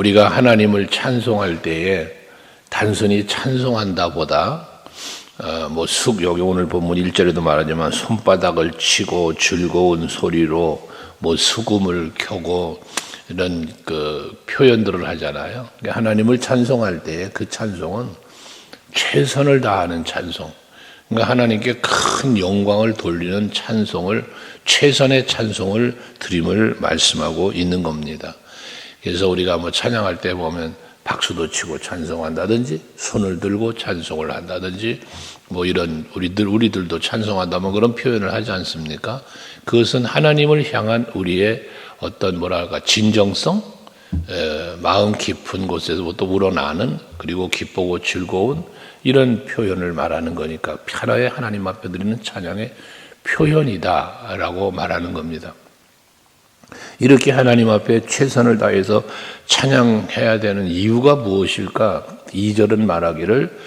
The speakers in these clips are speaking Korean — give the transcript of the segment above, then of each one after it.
우리가 하나님을 찬송할 때에 단순히 찬송한다 보다 여기 오늘 본문 1절에도 말하지만 손바닥을 치고 즐거운 소리로 수금을 켜고 이런 표현들을 하잖아요. 하나님을 찬송할 때 그 찬송은 최선을 다하는 찬송. 그러니까 하나님께 큰 영광을 돌리는 찬송을, 최선의 찬송을 드림을 말씀하고 있는 겁니다. 그래서 우리가 찬양할 때 보면 박수도 치고 찬송한다든지 손을 들고 찬송을 한다든지 이런 우리들도 찬송한다면 그런 표현을 하지 않습니까? 그것은 하나님을 향한 우리의 어떤 진정성, 마음 깊은 곳에서부터 우러나는, 그리고 기쁘고 즐거운 이런 표현을 말하는 거니까 하나의 하나님 앞에 드리는 찬양의 표현이다라고 말하는 겁니다. 이렇게 하나님 앞에 최선을 다해서 찬양해야 되는 이유가 무엇일까? 2절은 말하기를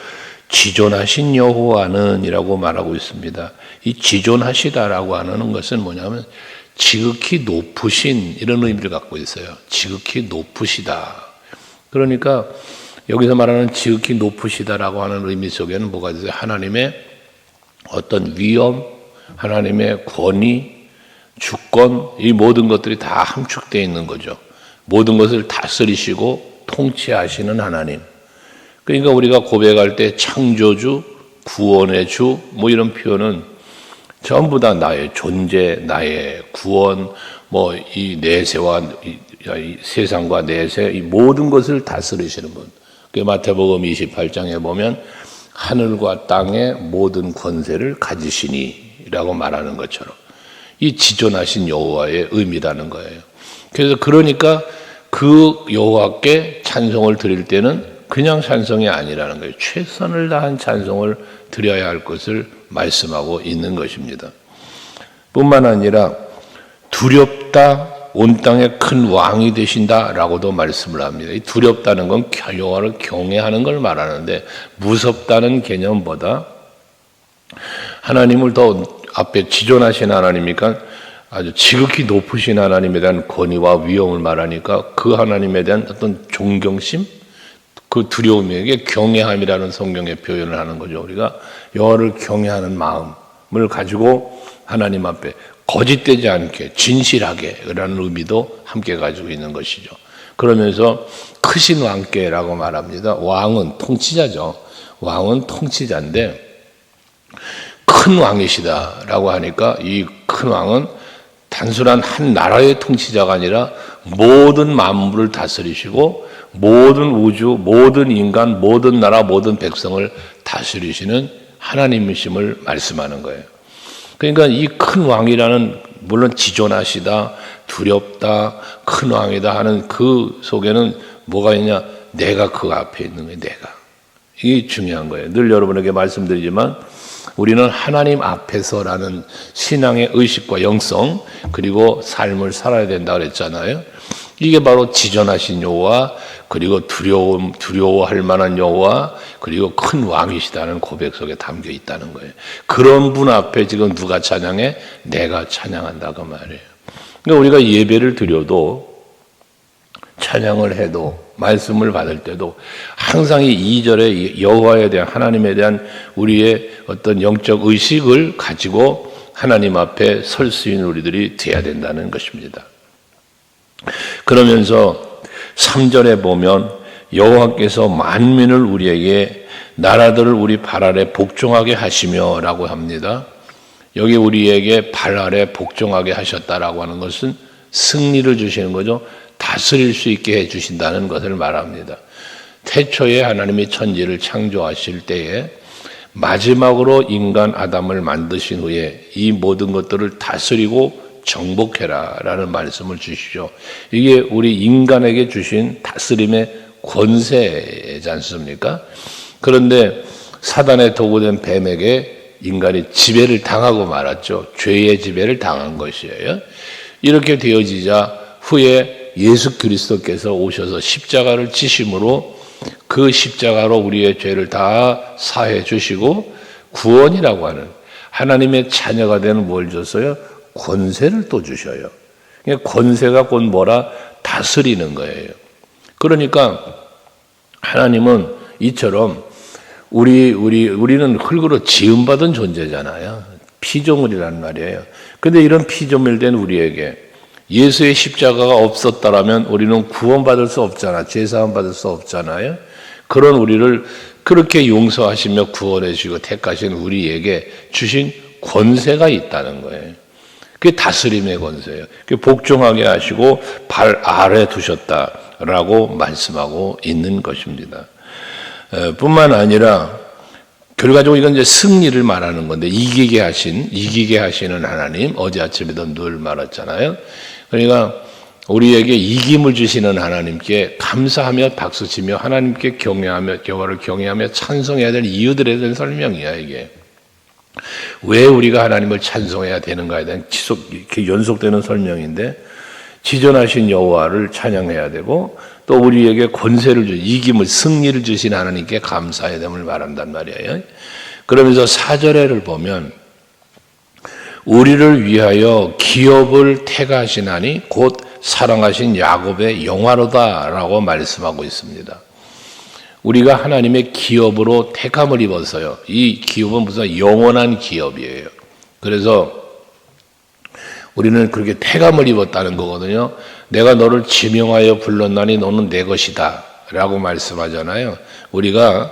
지존하신 여호와는 이라고 말하고 있습니다. 이 지존하시다라고 하는 것은 뭐냐면 지극히 높으신 이런 의미를 갖고 있어요. 지극히 높으시다. 그러니까 여기서 말하는 지극히 높으시다라고 하는 의미 속에는 뭐가 있어요? 하나님의 어떤 위엄, 하나님의 권위, 주권, 이 모든 것들이 다 함축되어 있는 거죠. 모든 것을 다스리시고 통치하시는 하나님. 그러니까 우리가 고백할 때 창조주, 구원의 주, 이런 표현은 전부 다 나의 존재, 나의 구원, 이 내세와 이 세상과 내세, 이 모든 것을 다스리시는 분. 그 마태복음 28장에 보면 하늘과 땅의 모든 권세를 가지시니라고 말하는 것처럼 이 지존하신 여호와의 의미라는 거예요. 그러니까 그 여호와께 찬송을 드릴 때는 그냥 찬송이 아니라는 거예요. 최선을 다한 찬송을 드려야 할 것을 말씀하고 있는 것입니다. 뿐만 아니라 두렵다, 온 땅의 큰 왕이 되신다라고도 말씀을 합니다. 이 두렵다는 건 여호와를 경외하는 걸 말하는데, 무섭다는 개념보다 하나님을 더 앞에 지존하신 하나님이니까 아주 지극히 높으신 하나님에 대한 권위와 위엄을 말하니까 그 하나님에 대한 어떤 존경심, 그 두려움에게 경외함이라는 성경의 표현을 하는 거죠. 우리가 여호와를 경외하는 마음을 가지고 하나님 앞에 거짓되지 않게 진실하게 라는 의미도 함께 가지고 있는 것이죠. 그러면서 크신 왕께라고 말합니다. 왕은 통치자죠. 왕은 통치자인데 큰 왕이시다라고 하니까 이 큰 왕은 단순한 한 나라의 통치자가 아니라 모든 만물을 다스리시고 모든 우주, 모든 인간, 모든 나라, 모든 백성을 다스리시는 하나님이심을 말씀하는 거예요. 그러니까 이 큰 왕이라는, 물론 지존하시다, 두렵다, 큰 왕이다 하는 그 속에는 뭐가 있냐? 내가 그 앞에 있는 거예요. 내가. 이게 중요한 거예요. 늘 여러분에게 말씀드리지만 우리는 하나님 앞에서라는 신앙의 의식과 영성, 그리고 삶을 살아야 된다 그랬잖아요. 이게 바로 지존하신 여호와, 그리고 두려워할 만한 여호와, 그리고 큰 왕이시다는 고백 속에 담겨 있다는 거예요. 그런 분 앞에 지금 누가 찬양해? 내가 찬양한다고 말이에요. 그러니까 우리가 예배를 드려도, 찬양을 해도, 말씀을 받을 때도 항상 이 2절에 여호와에 대한, 하나님에 대한 우리의 어떤 영적 의식을 가지고 하나님 앞에 설 수 있는 우리들이 되어야 된다는 것입니다. 그러면서 3절에 보면 여호와께서 만민을 우리에게, 나라들을 우리 발 아래 복종하게 하시며 라고 합니다. 여기 우리에게 발 아래 복종하게 하셨다라고 하는 것은 승리를 주시는 거죠. 다스릴 수 있게 해주신다는 것을 말합니다. 태초에 하나님이 천지를 창조하실 때에 마지막으로 인간 아담을 만드신 후에 이 모든 것들을 다스리고 정복해라 라는 말씀을 주시죠. 이게 우리 인간에게 주신 다스림의 권세지 않습니까? 그런데 사단의 도구된 뱀에게 인간이 지배를 당하고 말았죠. 죄의 지배를 당한 것이에요. 이렇게 되어지자 후에 예수 그리스도께서 오셔서 십자가를 지심으로 그 십자가로 우리의 죄를 다 사해 주시고 구원이라고 하는, 하나님의 자녀가 되는 뭘 줬어요? 권세를 또 주셔요. 권세가 곧 뭐라? 다스리는 거예요. 그러니까 하나님은 이처럼 우리는 흙으로 지음받은 존재잖아요. 피조물이란 말이에요. 근데 이런 피조물된 우리에게 예수의 십자가가 없었다라면 우리는 구원받을 수 없잖아. 죄사함 받을 수 없잖아요. 그런 우리를 그렇게 용서하시며 구원해 주시고 택하신 우리에게 주신 권세가 있다는 거예요. 그게 다스림의 권세예요. 그게 복종하게 하시고 발 아래 두셨다라고 말씀하고 있는 것입니다. 뿐만 아니라 결과적으로 이건 이제 승리를 말하는 건데 이기게 하시는 하나님, 어제 아침에도 늘 말했잖아요. 그러니까 우리에게 이김을 주시는 하나님께 감사하며 박수치며 하나님께 여호와를 경외하며 찬송해야 될 이유들에 대한 설명이야 이게. 왜 우리가 하나님을 찬송해야 되는가에 대한 이렇게 연속되는 설명인데, 지존하신 여호와를 찬양해야 되고 또 우리에게 권세를 이김을 승리를 주신 하나님께 감사해야 됨을 말한단 말이에요. 그러면서 4절에를 보면 우리를 위하여 기업을 택하시나니 곧 사랑하신 야곱의 영화로다라고 말씀하고 있습니다. 우리가 하나님의 기업으로 택함을 입어서요. 이 기업은 무슨 영원한 기업이에요. 그래서 우리는 그렇게 택함을 입었다는 거거든요. 내가 너를 지명하여 불렀나니 너는 내 것이다 라고 말씀하잖아요. 우리가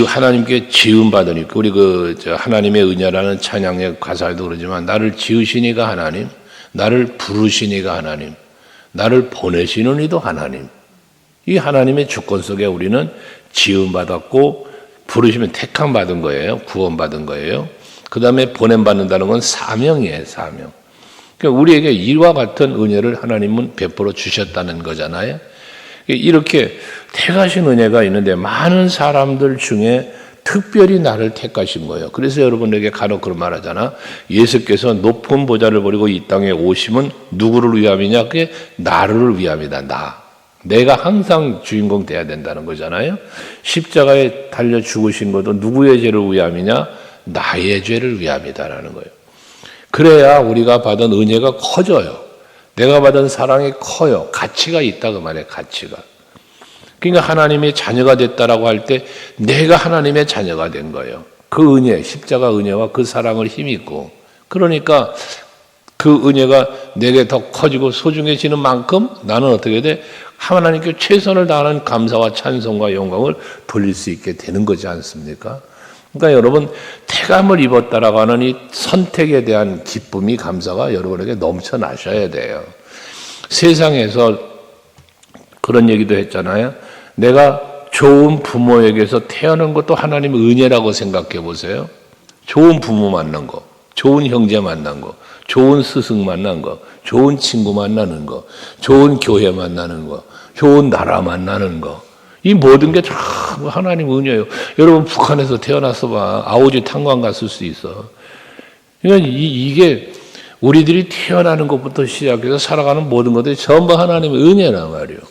하나님께 지음받으니까 우리 하나님의 은혜라는 찬양의 가사에도 그러지만 나를 지으시니가 하나님, 나를 부르시니가 하나님, 나를 보내시는 이도 하나님. 이 하나님의 주권 속에 우리는 지음받았고 부르시면 택함 받은 거예요. 구원받은 거예요. 그 다음에 보냄받는다는 건 사명이에요. 사명. 그러니까 우리에게 이와 같은 은혜를 하나님은 베풀어 주셨다는 거잖아요. 이렇게 택하신 은혜가 있는데 많은 사람들 중에 특별히 나를 택하신 거예요. 그래서 여러분에게 간혹 그런 말 하잖아. 예수께서 높은 보좌를 버리고 이 땅에 오심은 누구를 위함이냐? 그게 나를 위함이다. 내가 항상 주인공 돼야 된다는 거잖아요. 십자가에 달려 죽으신 것도 누구의 죄를 위함이냐? 나의 죄를 위함이다라는 거예요. 그래야 우리가 받은 은혜가 커져요. 내가 받은 사랑이 커요. 가치가 있다 그 말이에요. 가치가. 그러니까 하나님의 자녀가 됐다라고 할 때 내가 하나님의 자녀가 된 거예요. 그 은혜, 십자가 은혜와 그 사랑을 힘입고, 그러니까 그 은혜가 내게 더 커지고 소중해지는 만큼 나는 어떻게 돼? 하나님께 최선을 다하는 감사와 찬송과 영광을 돌릴 수 있게 되는 거지 않습니까? 그러니까 여러분, 택함을 입었다라고 하는 이 선택에 대한 기쁨이, 감사가 여러분에게 넘쳐나셔야 돼요. 세상에서 그런 얘기도 했잖아요. 내가 좋은 부모에게서 태어난 것도 하나님의 은혜라고 생각해 보세요. 좋은 부모 만난 거, 좋은 형제 만난 거, 좋은 스승 만난 거, 좋은 친구 만나는 거, 좋은 교회 만나는 거, 좋은 나라 만나는 거, 이 모든 게 다 하나님 은혜예요. 여러분 북한에서 태어나서 봐. 아오지 탄광 갔을 수 있어. 그러니까 이게 우리들이 태어나는 것부터 시작해서 살아가는 모든 것들이 전부 하나님의 은혜란 말이에요.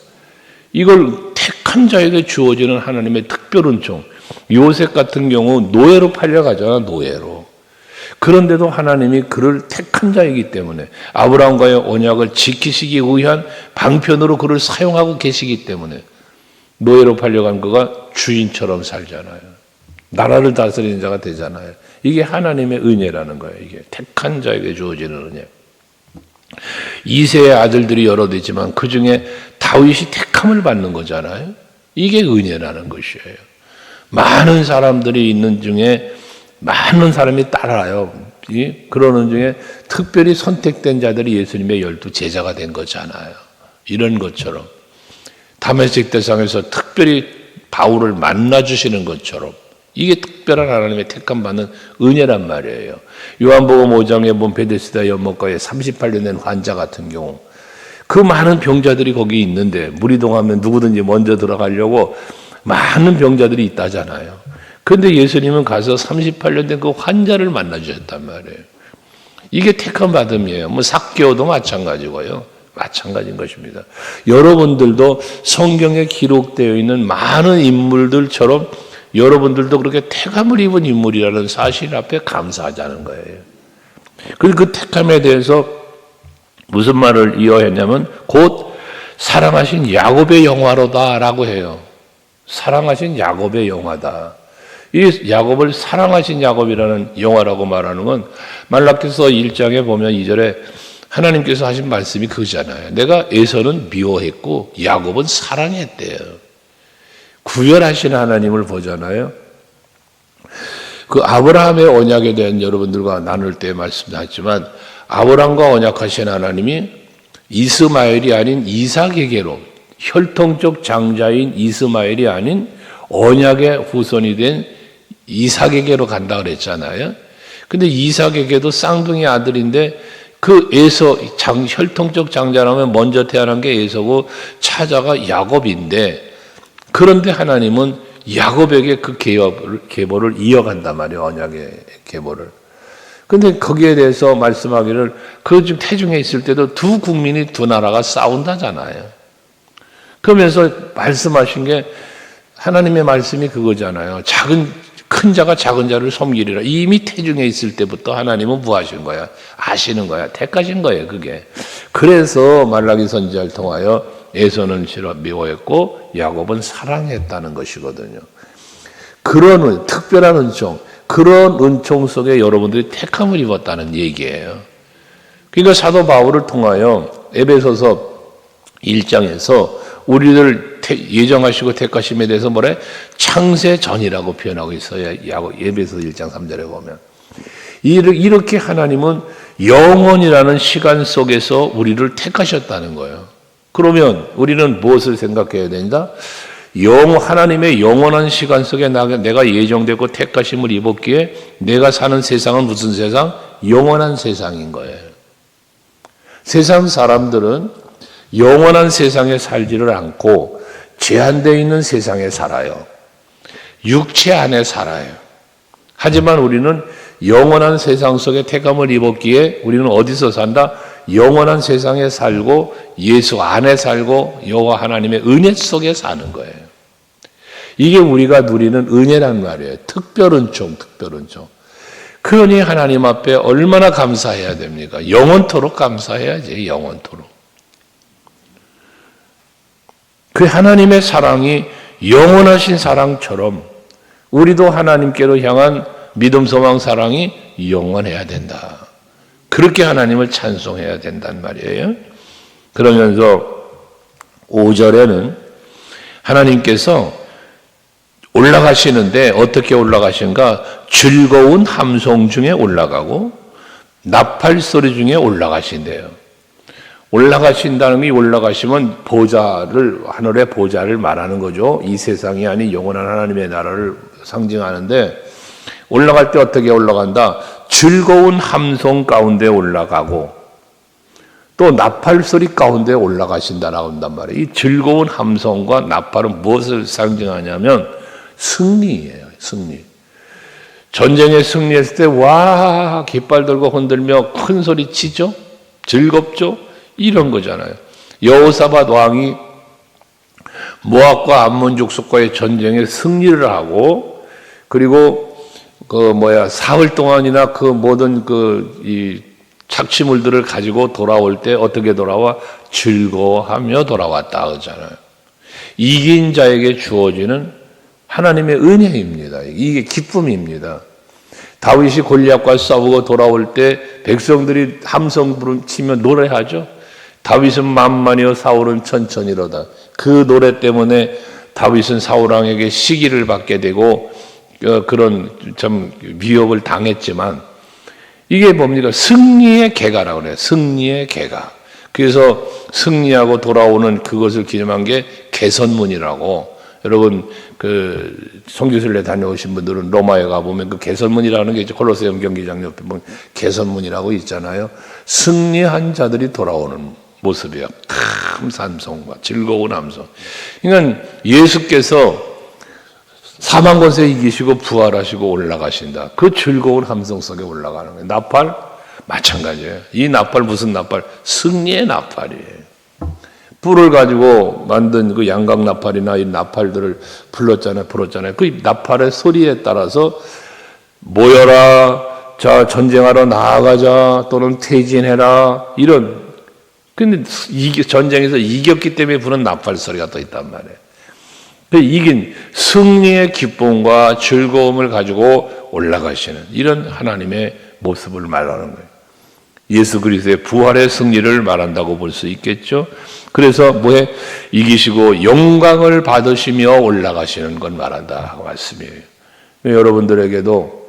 이걸 택한 자에게 주어지는 하나님의 특별 은총. 요셉 같은 경우 노예로 팔려가잖아. 노예로. 그런데도 하나님이 그를 택한 자이기 때문에 아브라함과의 언약을 지키시기 위한 방편으로 그를 사용하고 계시기 때문에 노예로 팔려간 그가 주인처럼 살잖아요. 나라를 다스리는 자가 되잖아요. 이게 하나님의 은혜라는 거예요. 이게 택한 자에게 주어지는 은혜. 이세의 아들들이 여럿 있지만 그 중에 다윗이 택함을 받는 거잖아요. 이게 은혜라는 것이에요. 많은 사람들이 있는 중에 많은 사람이 따라요. 그러는 중에 특별히 선택된 자들이 예수님의 12 제자가 된 거잖아요. 이런 것처럼 다메섹 대상에서 특별히 바울을 만나주시는 것처럼 이게 특별한 하나님의 택함 받는 은혜란 말이에요. 요한복음 5장에 본 베데스다 연못가에 38년 된 환자 같은 경우, 그 많은 병자들이 거기 있는데 무리동하면 누구든지 먼저 들어가려고 많은 병자들이 있다잖아요. 그런데 예수님은 가서 38년 된 그 환자를 만나주셨단 말이에요. 이게 택함 받음이에요. 뭐 삭개오도 마찬가지고요. 마찬가지인 것입니다. 여러분들도 성경에 기록되어 있는 많은 인물들처럼 여러분들도 그렇게 택함을 입은 인물이라는 사실 앞에 감사하자는 거예요. 그리고 그 택함에 대해서 무슨 말을 이어했냐면 곧 사랑하신 야곱의 영화로다라고 해요. 사랑하신 야곱의 영화다. 이 야곱을 사랑하신 야곱이라는 영화라고 말하는 건 말라기서 1장에 보면 2절에 하나님께서 하신 말씀이 그거잖아요. 내가 에서는 미워했고 야곱은 사랑했대요. 구별하시는 하나님을 보잖아요. 그 아브라함의 언약에 대한 여러분들과 나눌 때 말씀하셨지만 아브라함과 언약하신 하나님이 이스마엘이 아닌 이삭에게로 혈통적 장자인 이스마엘이 아닌 언약의 후손이 된 이삭에게로 간다 그랬잖아요. 근데 이삭에게도 쌍둥이 아들인데 그 에서 혈통적 장자라면 먼저 태어난 게 에서고 차자가 야곱인데 그런데 하나님은 야곱에게 그 계보를 이어간단 말이에요. 언약의 계보를. 근데 거기에 대해서 말씀하기를 그 지금 태중에 있을 때도 두 국민이 두 나라가 싸운다잖아요. 그러면서 말씀하신 게 하나님의 말씀이 그거잖아요. 큰 자가 작은 자를 섬기리라. 이미 태중에 있을 때부터 하나님은 뭐 하신 거야? 아시는 거야. 택하신 거예요, 그게. 그래서 말라기 선지자를 통하여 에서는 미워했고 야곱은 사랑했다는 것이거든요. 그런 특별한 은총, 그런 은총 속에 여러분들이 택함을 입었다는 얘기예요. 그러니까 사도 바울을 통하여 에베소서 1장에서 우리를 예정하시고 택하심에 대해서 뭐래? 창세 전이라고 표현하고 있어요. 에베소서 1장 3절에 보면. 이렇게 하나님은 영원이라는 시간 속에서 우리를 택하셨다는 거예요. 그러면 우리는 무엇을 생각해야 된다? 하나님의 영원한 시간 속에 내가 예정되고 택하심을 입었기에 내가 사는 세상은 무슨 세상? 영원한 세상인 거예요. 세상 사람들은 영원한 세상에 살지를 않고 제한되어 있는 세상에 살아요. 육체 안에 살아요. 하지만 우리는 영원한 세상 속에 택함을 입었기에 우리는 어디서 산다? 영원한 세상에 살고 예수 안에 살고 여호와 하나님의 은혜 속에 사는 거예요. 이게 우리가 누리는 은혜란 말이에요. 특별은총. 그러니 하나님 앞에 얼마나 감사해야 됩니까? 영원토록 감사해야지, 영원토록. 그 하나님의 사랑이 영원하신 사랑처럼 우리도 하나님께로 향한 믿음, 소망, 사랑이 영원해야 된다. 그렇게 하나님을 찬송해야 된단 말이에요. 그러면서 5절에는 하나님께서 올라가시는데 어떻게 올라가신가? 즐거운 함성 중에 올라가고 나팔 소리 중에 올라가신대요. 올라가신다는 게 올라가시면 하늘의 보좌를 말하는 거죠. 이 세상이 아닌 영원한 하나님의 나라를 상징하는데 올라갈 때 어떻게 올라간다? 즐거운 함성 가운데 올라가고 또 나팔 소리 가운데 올라가신다라고 한단 말이에요. 이 즐거운 함성과 나팔은 무엇을 상징하냐면 승리예요. 승리. 전쟁에 승리했을 때 와 깃발 들고 흔들며 큰 소리 치죠. 즐겁죠. 이런 거잖아요. 여호사밧 왕이 모압과 암몬 족속과의 전쟁에 승리를 하고 그리고 사흘 동안이나 그 모든 이 착취물들을 가지고 돌아올 때 어떻게 돌아와? 즐거워하며 돌아왔다 그러잖아요. 이긴 자에게 주어지는 하나님의 은혜입니다. 이게 기쁨입니다. 다윗이 골리앗과 싸우고 돌아올 때 백성들이 함성 치며 노래하죠. 다윗은 만만이요 사울은 천천히로다. 그 노래 때문에 다윗은 사울 왕에게 시기를 받게 되고 그런 참 위협을 당했지만 이게 뭡니까? 승리의 계가라고 그래요. 승리의 계가. 그래서 승리하고 돌아오는 그것을 기념한 게 개선문이라고. 여러분 그 성지순례 다녀오신 분들은 로마에 가보면 그 개선문이라는 게 이제 콜로세움 경기장 옆에 보면 개선문이라고 있잖아요. 승리한 자들이 돌아오는 모습이야. 큰 함성과 즐거운 함성. 그러니까 예수께서 사망 권세 이기시고 부활하시고 올라가신다. 그 즐거운 함성 속에 올라가는 거예요. 나팔 마찬가지예요. 이 나팔 무슨 나팔? 승리의 나팔이에요. 뿔을 가지고 만든 그 양각 나팔이나 이 나팔들을 불렀잖아요. 그 나팔의 소리에 따라서 모여라, 자 전쟁하러 나아가자 또는 퇴진해라 이런 근데 전쟁에서 이겼기 때문에 부는 나팔 소리가 또 있단 말이에요. 이긴 승리의 기쁨과 즐거움을 가지고 올라가시는 이런 하나님의 모습을 말하는 거예요. 예수 그리스도의 부활의 승리를 말한다고 볼 수 있겠죠. 그래서 뭐에 이기시고 영광을 받으시며 올라가시는 건 말한다 말씀이에요. 여러분들에게도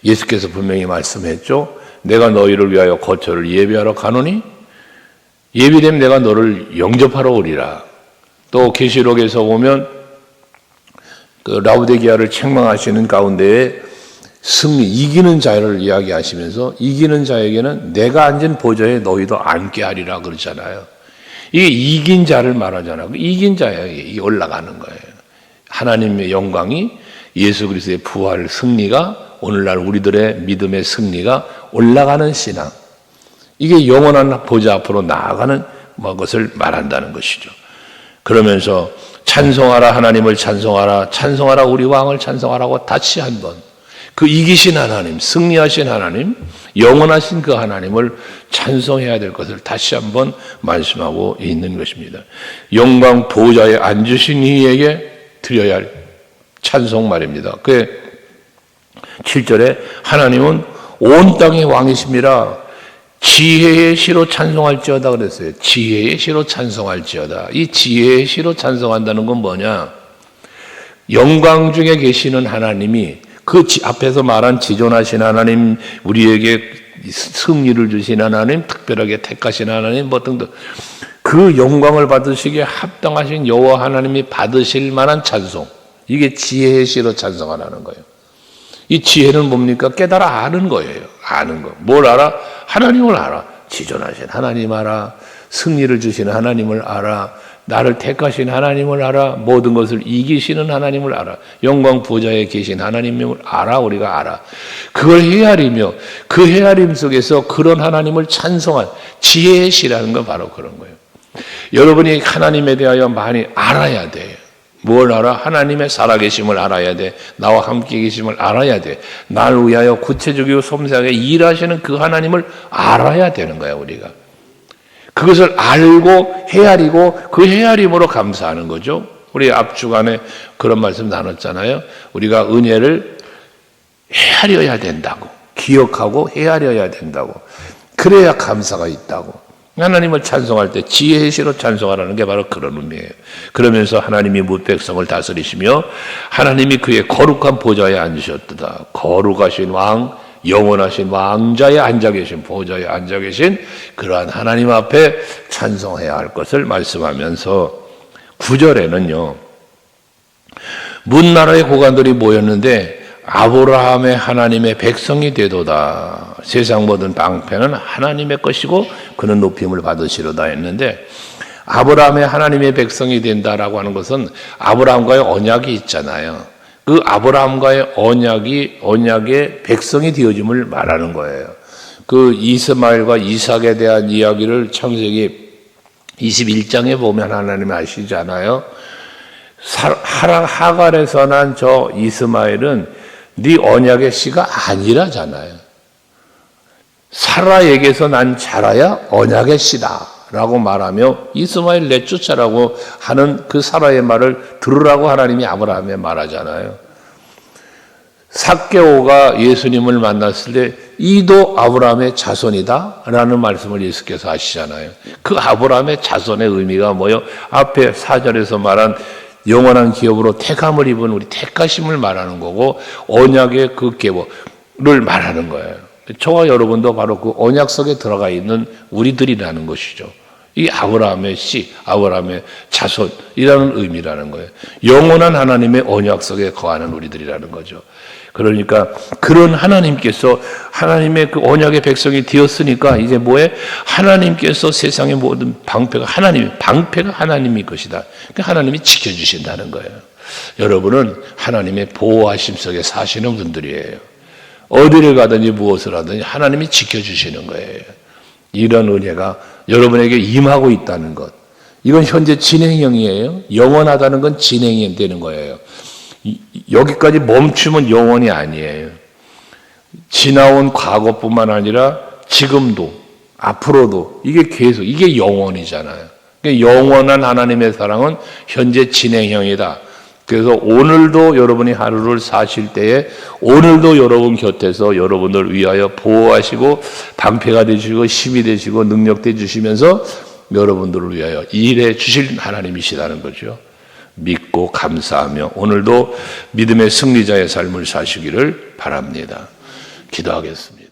예수께서 분명히 말씀했죠. 내가 너희를 위하여 거처를 예비하러 가노니 예비되면 내가 너를 영접하러 오리라. 또 계시록에서 보면 그 라우디게아를 책망하시는 가운데에 승리, 이기는 자를 이야기하시면서 이기는 자에게는 내가 앉은 보좌에 너희도 앉게 하리라 그러잖아요. 이게 이긴 자를 말하잖아요. 이긴 자에게 올라가는 거예요. 하나님의 영광이 예수 그리스도의 부활 승리가 오늘날 우리들의 믿음의 승리가 올라가는 신앙. 이게 영원한 보좌 앞으로 나아가는 것을 말한다는 것이죠. 그러면서 찬송하라 하나님을 찬송하라 찬송하라 우리 왕을 찬송하라고 다시 한번 그 이기신 하나님, 승리하신 하나님, 영원하신 그 하나님을 찬송해야 될 것을 다시 한번 말씀하고 있는 것입니다. 영광 보좌에 앉으신 이에게 드려야 할 찬송 말입니다. 그 7절에 하나님은 온 땅의 왕이십니다. 지혜의 시로 찬송할지어다 그랬어요. 지혜의 시로 찬송할지어다. 이 지혜의 시로 찬송한다는 건 뭐냐? 영광 중에 계시는 하나님이 그 앞에서 말한 지존하신 하나님, 우리에게 승리를 주신 하나님, 특별하게 택하신 하나님, 뭐 등등 그 영광을 받으시기에 합당하신 여호와 하나님이 받으실 만한 찬송, 이게 지혜의 시로 찬송하라는 거예요. 이 지혜는 뭡니까? 깨달아 아는 거예요. 아는 거. 뭘 알아? 하나님을 알아. 지존하신 하나님 알아. 승리를 주시는 하나님을 알아. 나를 택하신 하나님을 알아. 모든 것을 이기시는 하나님을 알아. 영광 보좌에 계신 하나님을 알아. 우리가 알아. 그걸 헤아리며 그 헤아림 속에서 그런 하나님을 찬송한 지혜의 시라는 건 바로 그런 거예요. 여러분이 하나님에 대하여 많이 알아야 돼요. 뭘 알아? 하나님의 살아계심을 알아야 돼. 나와 함께 계심을 알아야 돼. 나를 위하여 구체적이고 섬세하게 일하시는 그 하나님을 알아야 되는 거야, 우리가. 그것을 알고 헤아리고 그 헤아림으로 감사하는 거죠. 우리 앞주간에 그런 말씀 나눴잖아요. 우리가 은혜를 헤아려야 된다고. 기억하고 헤아려야 된다고. 그래야 감사가 있다고. 하나님을 찬송할 때 지혜의 시로 찬송하라는 게 바로 그런 의미예요. 그러면서 하나님이 뭇 백성을 다스리시며 하나님이 그의 거룩한 보좌에 앉으셨도다. 거룩하신 왕, 영원하신 왕자에 앉아 계신 보좌에 앉아 계신 그러한 하나님 앞에 찬송해야 할 것을 말씀하면서 9절에는요. 문나라의 고관들이 모였는데 아브라함의 하나님의 백성이 되도다. 세상 모든 방패는 하나님의 것이고 그는 높임을 받으시로다 했는데 아브라함의 하나님의 백성이 된다라고 하는 것은 아브라함과의 언약이 있잖아요. 그 아브라함과의 언약의 백성이 되어짐을 말하는 거예요. 그 이스마엘과 이삭에 대한 이야기를 창세기 21장에 보면 하나님이 아시잖아요. 하갈에서 난 저 이스마엘은 네 언약의 씨가 아니라잖아요. 사라에게서 난 자라야 언약의 씨다 라고 말하며 이스마엘 내쫓아라고 하는 그 사라의 말을 들으라고 하나님이 아브라함에 말하잖아요. 삭개오가 예수님을 만났을 때 이도 아브라함의 자손이다 라는 말씀을 예수께서 하시잖아요. 그 아브라함의 자손의 의미가 뭐예요? 앞에 4절에서 말한 영원한 기업으로 택함을 입은 우리 택하심을 말하는 거고 언약의 그 계보를 말하는 거예요. 저와 여러분도 바로 그 언약 속에 들어가 있는 우리들이라는 것이죠. 이 아브라함의 씨, 아브라함의 자손이라는 의미라는 거예요. 영원한 하나님의 언약 속에 거하는 우리들이라는 거죠. 그러니까 그런 하나님께서 하나님의 그 언약의 백성이 되었으니까 이제 뭐에 하나님께서 세상의 모든 방패가 하나님이 것이다. 그러니까 하나님이 지켜주신다는 거예요. 여러분은 하나님의 보호하심 속에 사시는 분들이에요. 어디를 가든지 무엇을 하든지 하나님이 지켜주시는 거예요. 이런 은혜가 여러분에게 임하고 있다는 것. 이건 현재 진행형이에요. 영원하다는 건 진행이 되는 거예요. 여기까지 멈추면 영원이 아니에요. 지나온 과거뿐만 아니라 지금도 앞으로도 이게 계속 이게 영원이잖아요. 그러니까 영원한 하나님의 사랑은 현재 진행형이다. 그래서 오늘도 여러분이 하루를 사실 때에 오늘도 여러분 곁에서 여러분을 위하여 보호하시고 방패가 되시고 힘이 되시고 능력 되주시면서 여러분들을 위하여 일해 주실 하나님이시다는 거죠. 믿고 감사하며 오늘도 믿음의 승리자의 삶을 사시기를 바랍니다. 기도하겠습니다.